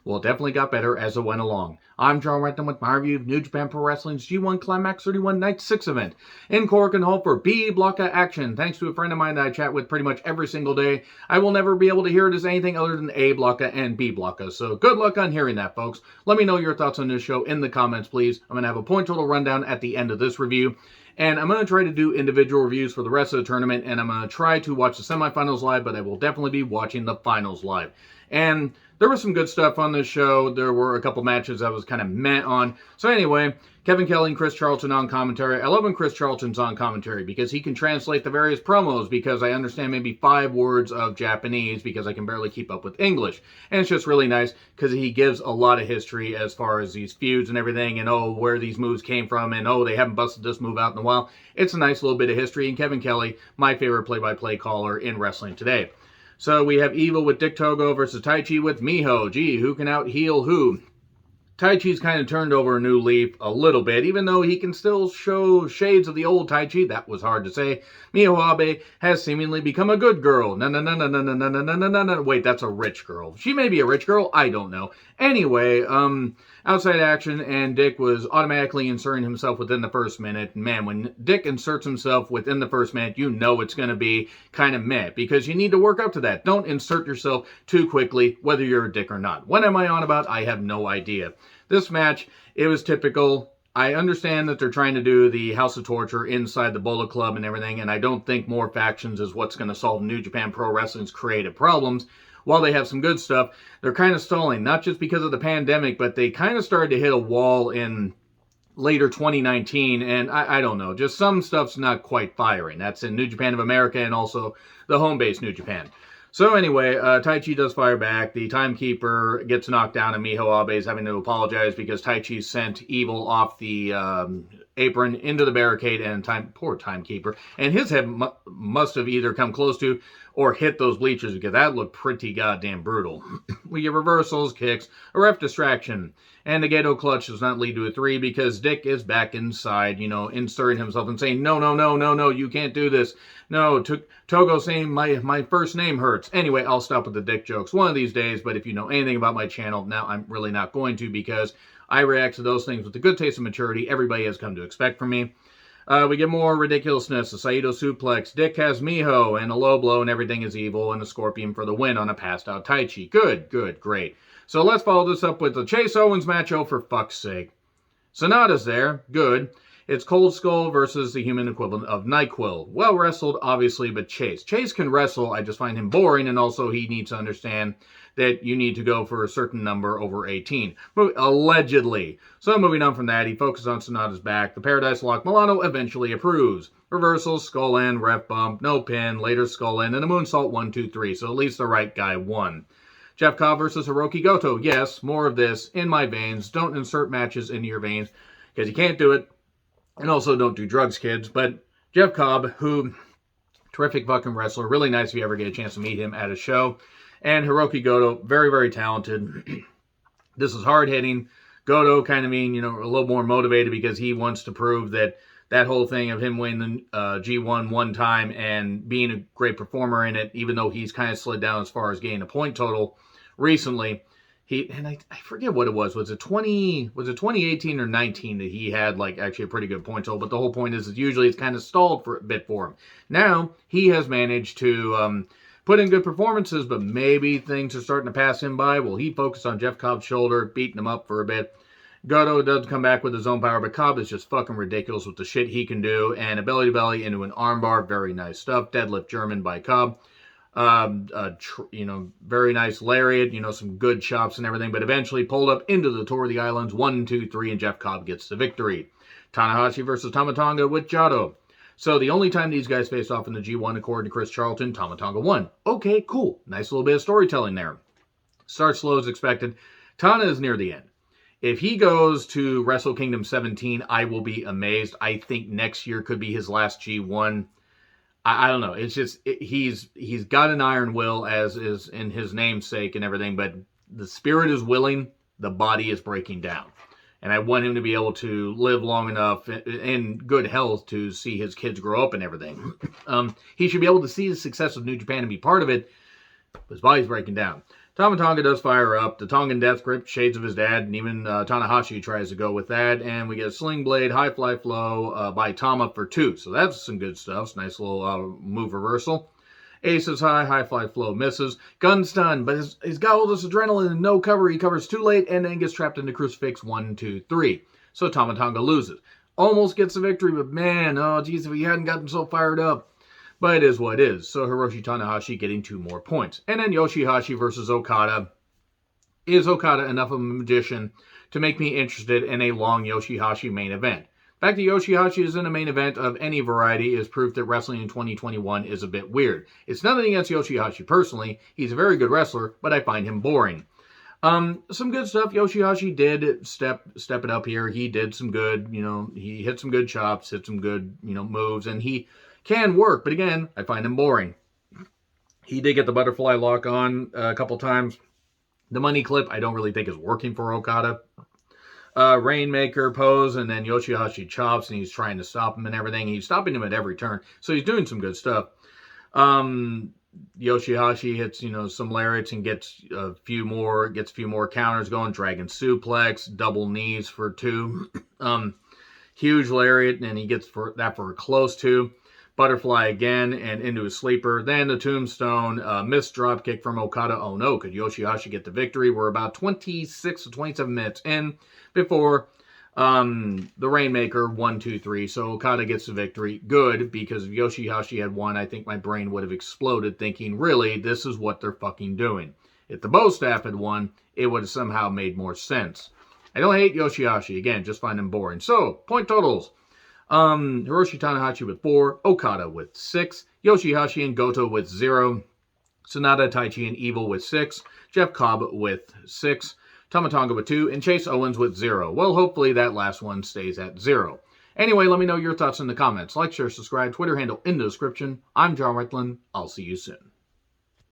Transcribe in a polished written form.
Well, it definitely got better as it went along. I'm John Renton with my review of New Japan Pro Wrestling's G1 Climax 31 Night 6 event in Cork and Hull for B Block of action. Thanks to a friend of mine that I chat with pretty much every single day, I will never be able to hear it as anything other than A Blocka and B Blocka. So good luck on hearing that, folks. Let me know your thoughts on this show in the comments, please. I'm going to have a point total rundown at the end of this review. And I'm going to try to do individual reviews for the rest of the tournament, and I'm going to try to watch the semifinals live, but I will definitely be watching the finals live. And there was some good stuff on this show. There were a couple matches I was kind of meh on. So anyway, Kevin Kelly and Chris Charlton on commentary. I love when Chris Charlton's on commentary because he can translate the various promos because I understand maybe 5 words of Japanese because I can barely keep up with English. And it's just really nice because he gives a lot of history as far as these feuds and everything and oh, where these moves came from and oh, they haven't busted this move out in a while. It's a nice little bit of history. And Kevin Kelly, my favorite play-by-play caller in wrestling today. So we have Evil with Dick Togo versus Taichi with Miho. Gee, who can out-heel who? Taichi's kind of turned over a new leaf a little bit, even though he can still show shades of the old Taichi. That was hard to say. Miho Abe has seemingly become a good girl. No. Wait, that's a rich girl. She may be a rich girl. I don't know. Anyway, outside action, and Dick was automatically inserting himself within the first minute. Man, when Dick inserts himself within the first minute, you know it's going to be kind of meh, because you need to work up to that. Don't insert yourself too quickly, whether you're a Dick or not. What am I on about? I have no idea. This match, it was typical. I understand that they're trying to do the House of Torture inside the Bullet Club and everything, and I don't think more factions is what's going to solve New Japan Pro Wrestling's creative problems. While they have some good stuff, they're kind of stalling, not just because of the pandemic, but they kind of started to hit a wall in later 2019, and I don't know, just some stuff's not quite firing. That's in New Japan of America and also the home base New Japan. So anyway, Taichi does fire back. The timekeeper gets knocked down, and Miho Abe is having to apologize because Taichi sent Evil off the apron into the barricade, and poor timekeeper. And his head must have either come close to or hit those bleachers because that looked pretty goddamn brutal. We get reversals, kicks, a ref distraction. And the Gedo clutch does not lead to a 3 because Dick is back inside, inserting himself and saying, no, you can't do this. No, Togo saying my first name hurts. Anyway, I'll stop with the Dick jokes one of these days, but if you know anything about my channel, now I'm really not going to because I react to those things with the good taste and maturity everybody has come to expect from me. We get more ridiculousness, a Saito suplex, Dick has Miho, and a low blow, and everything is evil, and a scorpion for the win on a passed out Taichi. Good, great. So let's follow this up with the Chase Owens match, oh for fuck's sake. Sonata's there, good. It's Cold Skull versus the human equivalent of NyQuil. Well wrestled, obviously, but Chase can wrestle, I just find him boring, and also he needs to understand that you need to go for a certain number over 18. Allegedly. So moving on from that, he focuses on Sonata's back. The Paradise Lock Milano eventually approves. Reversals, skull end, ref bump, no pin, later skull end, and a moonsault 1, 2, 3. So at least the right guy won. Jeff Cobb versus Hiroki Goto. Yes, more of this in my veins. Don't insert matches into your veins because you can't do it. And also don't do drugs, kids. But Jeff Cobb, who, terrific fucking wrestler. Really nice if you ever get a chance to meet him at a show. And Hiroki Goto, very, very talented. This is hard-hitting. Goto kind of a little more motivated because he wants to prove that whole thing of him winning the G1 one time and being a great performer in it, even though he's kind of slid down as far as getting a point total recently. I forget what it was. Was it 2018 or 19 that he had actually a pretty good point total? But the whole point is usually it's kind of stalled for a bit for him. Now he has managed to put in good performances, but maybe things are starting to pass him by. Well, he focused on Jeff Cobb's shoulder, beating him up for a bit. Goto does come back with his own power, but Cobb is just fucking ridiculous with the shit he can do. And a belly-to-belly into an armbar, very nice stuff. Deadlift German by Cobb. Very nice lariat, some good chops and everything, but eventually pulled up into the Tour of the Islands, 1, 2, 3, and Jeff Cobb gets the victory. Tanahashi versus Tama Tonga with Jado. So the only time these guys faced off in the G1, according to Chris Charlton, Tama Tonga won. Okay, cool. Nice little bit of storytelling there. Starts slow as expected. Tana is near the end. If he goes to Wrestle Kingdom 17, I will be amazed. I think next year could be his last G1. I don't know. It's just, he's got an iron will, as is in his namesake and everything, but the spirit is willing, the body is breaking down. And I want him to be able to live long enough in good health to see his kids grow up and everything. He should be able to see the success of New Japan and be part of it, but his body's breaking down. Tama Tonga does fire up. The Tongan Death Grip, shades of his dad, and even Tanahashi tries to go with that. And we get a Sling Blade, High Fly Flow by Tama for 2. So that's some good stuff. It's a nice little move reversal. Ace is high, High Fly Flow misses. Gun stun, but he's got all this adrenaline and no cover. He covers too late and then gets trapped into Crucifix 1, 2, 3. So Tama Tonga loses. Almost gets the victory, but man, oh geez, if he hadn't gotten so fired up. But it is what it is. So Hiroshi Tanahashi getting 2 more points. And then Yoshihashi versus Okada. Is Okada enough of a magician to make me interested in a long Yoshihashi main event? The fact that Yoshihashi is in a main event of any variety is proof that wrestling in 2021 is a bit weird. It's nothing against Yoshihashi personally. He's a very good wrestler, but I find him boring. Some good stuff. Yoshihashi did step it up here. He did some good, he hit some good chops, hit some good, moves, and he can work, but again, I find him boring. He did get the butterfly lock on a couple times. The money clip, I don't really think is working for Okada. Rainmaker pose, and then Yoshihashi chops, and he's trying to stop him and everything. He's stopping him at every turn, so he's doing some good stuff. Yoshihashi hits, some lariats and gets a few more counters going. Dragon suplex, double knees for 2. Huge lariat, and he gets that for a close 2. Butterfly again and into a sleeper. Then the tombstone, missed drop kick from Okada. Oh no, could Yoshihashi get the victory? We're about 26 to 27 minutes in before the Rainmaker 1, 2, 3. So Okada gets the victory. Good, because if Yoshihashi had won, I think my brain would have exploded thinking, really, this is what they're fucking doing. If the Bo staff had won, it would have somehow made more sense. I don't hate Yoshihashi. Again, just find him boring. So, point totals. Hiroshi Tanahashi with 4, Okada with 6, Yoshihashi and Goto with 0, Sonata, Taichi, and Evil with 6, Jeff Cobb with 6, Tama Tonga with 2, and Chase Owens with 0. Well, hopefully that last one stays at 0. Anyway, let me know your thoughts in the comments. Like, share, subscribe, Twitter handle in the description. I'm John Reitland. I'll see you soon.